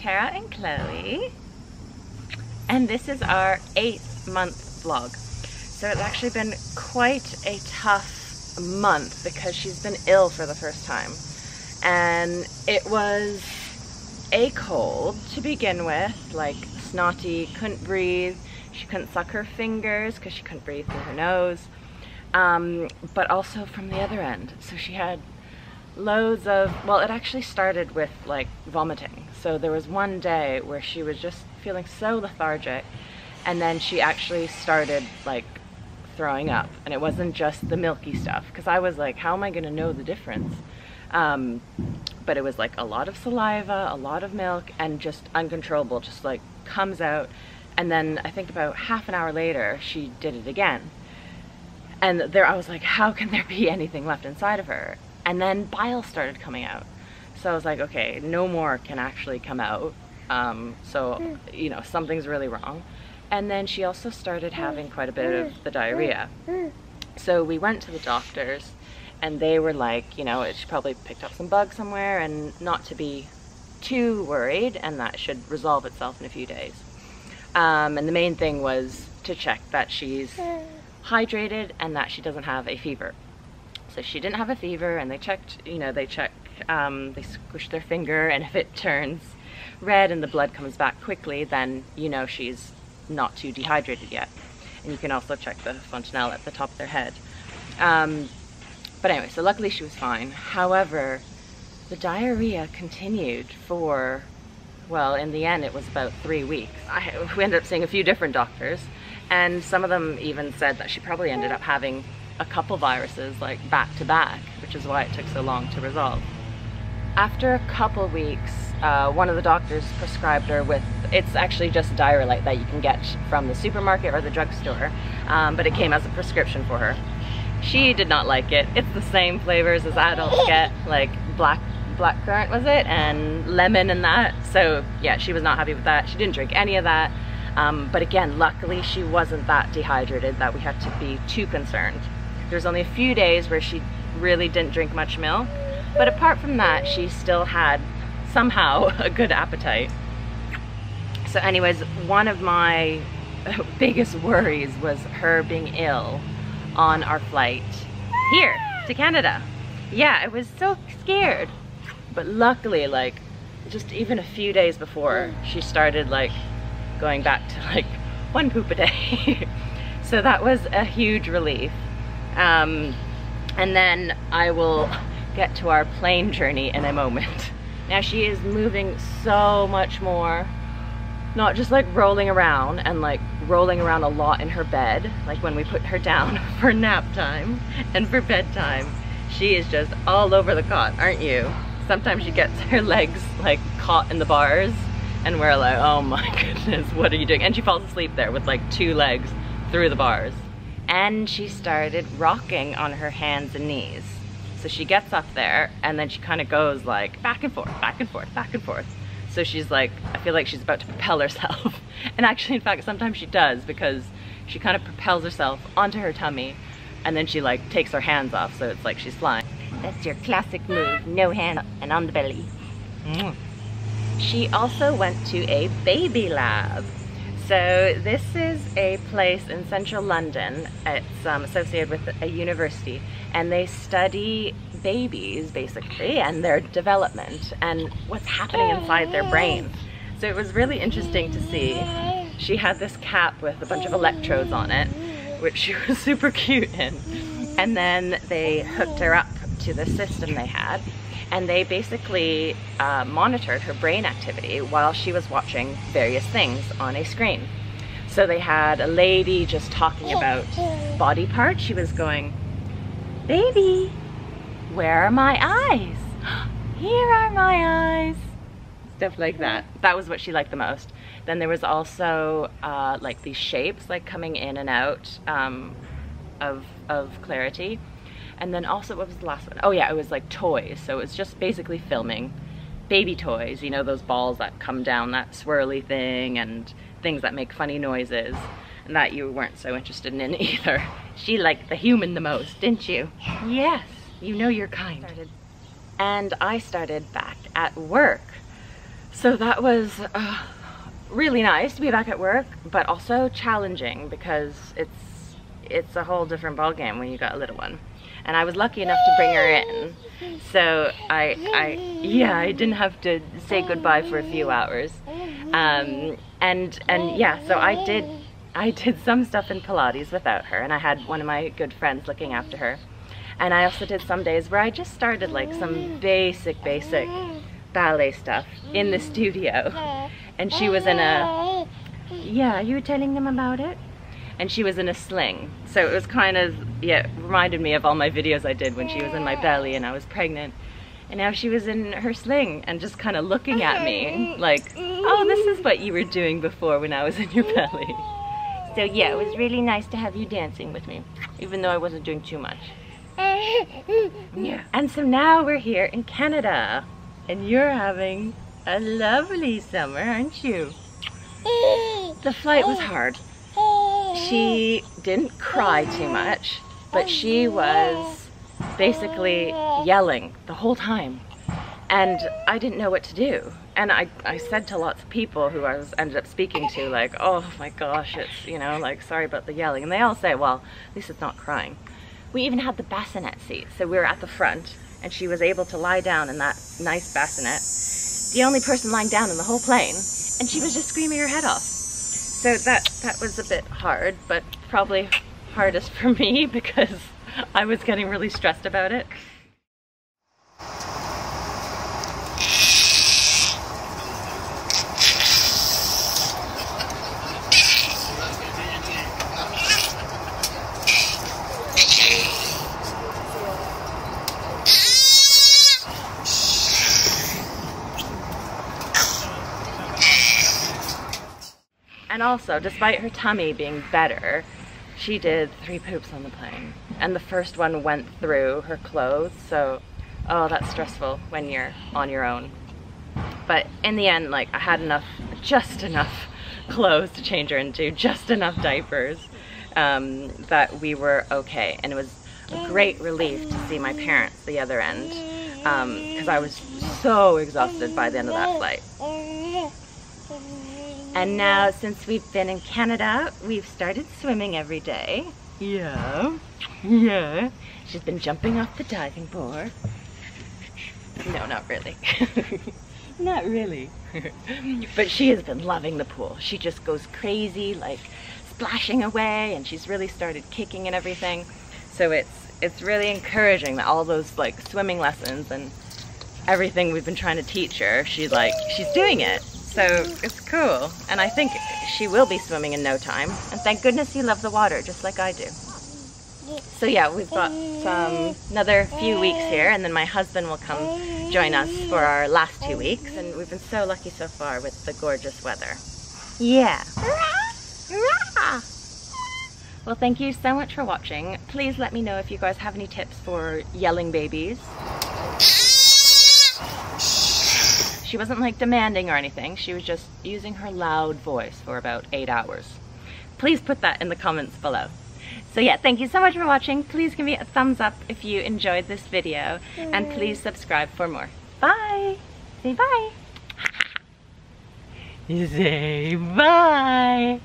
Tara and Chloe, and this is our 8-month vlog. So it's actually been quite a tough month because she's been ill for the first time, and it was a cold to begin with, like snotty, couldn't breathe, she couldn't suck her fingers because she couldn't breathe through her nose, but also from the other end. So she had loads of, well, it actually started with like vomiting. So there was one day where she was just feeling so lethargic, and then she actually started like throwing up, and it wasn't just the milky stuff, because I was like, how am I going to know the difference? But it was like a lot of saliva, a lot of milk, and just uncontrollable, just like comes out. And then I think about half an hour later she did it again, and there I was like, how can there be anything left inside of her? And then bile started coming out. So I was like, okay, no more can actually come out. So, you know, something's really wrong. And then she also started having quite a bit of the diarrhea. So we went to the doctors, and they were like, you know, she probably picked up some bugs somewhere, and not to be too worried, and that should resolve itself in a few days. And the main thing was to check that she's hydrated and that she doesn't have a fever. So she didn't have a fever, and they checked, you know, they squish their finger, and if it turns red and the blood comes back quickly, then you know she's not too dehydrated yet. And you can also check the fontanelle at the top of their head. But anyway, so luckily she was fine. However, the diarrhea continued for, well, in the end it was about 3 weeks. We ended up seeing a few different doctors, and some of them even said that she probably ended up having a couple viruses like back to back, which is why it took so long to resolve. After a couple weeks, one of the doctors prescribed her with, it's actually just Diarrhea that you can get from the supermarket or the drugstore, but it came as a prescription for her. She did not like it. It's the same flavors as adults get, like black currant was it, and lemon and that. So yeah, she was not happy with that. She didn't drink any of that. But again, luckily she wasn't that dehydrated that we had to be too concerned. There's only a few days where she really didn't drink much milk, but apart from that, she still had somehow a good appetite. So anyways, one of my biggest worries was her being ill on our flight here to Canada. Yeah, I was so scared. But luckily, like, just even a few days before, she started like going back to like 1 poop a day. So that was a huge relief. And then I will get to our plane journey in a moment. Now she is moving so much more, not just like rolling around, and like rolling around a lot in her bed, like when we put her down for nap time and for bedtime. She is just all over the cot, aren't you? Sometimes she gets her legs like caught in the bars, and we're like, oh my goodness, what are you doing? And she falls asleep there with like 2 legs through the bars. And she started rocking on her hands and knees. So she gets up there, and then she kind of goes like back and forth, back and forth, back and forth. So she's like, I feel like she's about to propel herself. And actually, in fact, sometimes she does, because she kind of propels herself onto her tummy, and then she like takes her hands off, so it's like she's flying. That's your classic move, no hand and on the belly. She also went to a baby lab. So this is a place in central London. It's associated with a university, and they study babies basically and their development and what's happening inside their brain. So it was really interesting to see. She had this cap with a bunch of electrodes on it, which she was super cute in. And then they hooked her up to the system they had, and they basically monitored her brain activity while she was watching various things on a screen. So they had a lady just talking about body parts. She was going, baby, where are my eyes? Here are my eyes. Stuff like that. That was what she liked the most. Then there was also like these shapes like coming in and out of clarity. And then also, what was the last one? Oh yeah, it was like toys. So it was just basically filming baby toys, you know, those balls that come down, that swirly thing, and things that make funny noises. And that you weren't so interested in either. She liked the human the most, didn't you? Yes, you know your kind. And I started back at work. So that was really nice to be back at work, but also challenging because it's a whole different ballgame when you got a little one. And I was lucky enough to bring her in, so I didn't have to say goodbye for a few hours. And yeah, so I did some stuff in Pilates without her, and I had one of my good friends looking after her. And I also did some days where I just started like some basic ballet stuff in the studio. And she was in a, yeah, you were telling them about it? And she was in a sling. So it was kind of, yeah, reminded me of all my videos I did when she was in my belly and I was pregnant. And now she was in her sling and just kind of looking at me like, oh, this is what you were doing before when I was in your belly. So yeah, it was really nice to have you dancing with me, even though I wasn't doing too much. Yeah. And so now we're here in Canada and you're having a lovely summer, aren't you? The flight was hard. She didn't cry too much, but she was basically yelling the whole time. And I didn't know what to do. And I said to lots of people who I ended up speaking to, like, oh my gosh, it's, you know, like, sorry about the yelling. And they all say, well, at least it's not crying. We even had the bassinet seat. So we were at the front and she was able to lie down in that nice bassinet. The only person lying down in the whole plane, and she was just screaming her head off. So that was a bit hard, but probably hardest for me because I was getting really stressed about it. And also, despite her tummy being better, she did 3 poops on the plane. And the first one went through her clothes, so, oh, that's stressful when you're on your own. But in the end, like, I had just enough clothes to change her into, just enough diapers, that we were okay. And it was a great relief to see my parents the other end, because I was so exhausted by the end of that flight. And now, since we've been in Canada, we've started swimming every day. Yeah. She's been jumping off the diving board. No, not really. Not really. But she has been loving the pool. She just goes crazy, like splashing away, and she's really started kicking and everything. So it's really encouraging that all those like swimming lessons and everything we've been trying to teach her, she's doing it. So it's cool, and I think she will be swimming in no time. And thank goodness you love the water, just like I do. So yeah, we've got another few weeks here, and then my husband will come join us for our last 2 weeks. And we've been so lucky so far with the gorgeous weather. Yeah. Well, thank you so much for watching. Please let me know if you guys have any tips for yelling babies. She wasn't like demanding or anything, she was just using her loud voice for about 8 hours. Please put that in the comments below. So yeah, thank you so much for watching. Please give me a thumbs up if you enjoyed this video, and please subscribe for more. Bye! Say bye! Say bye!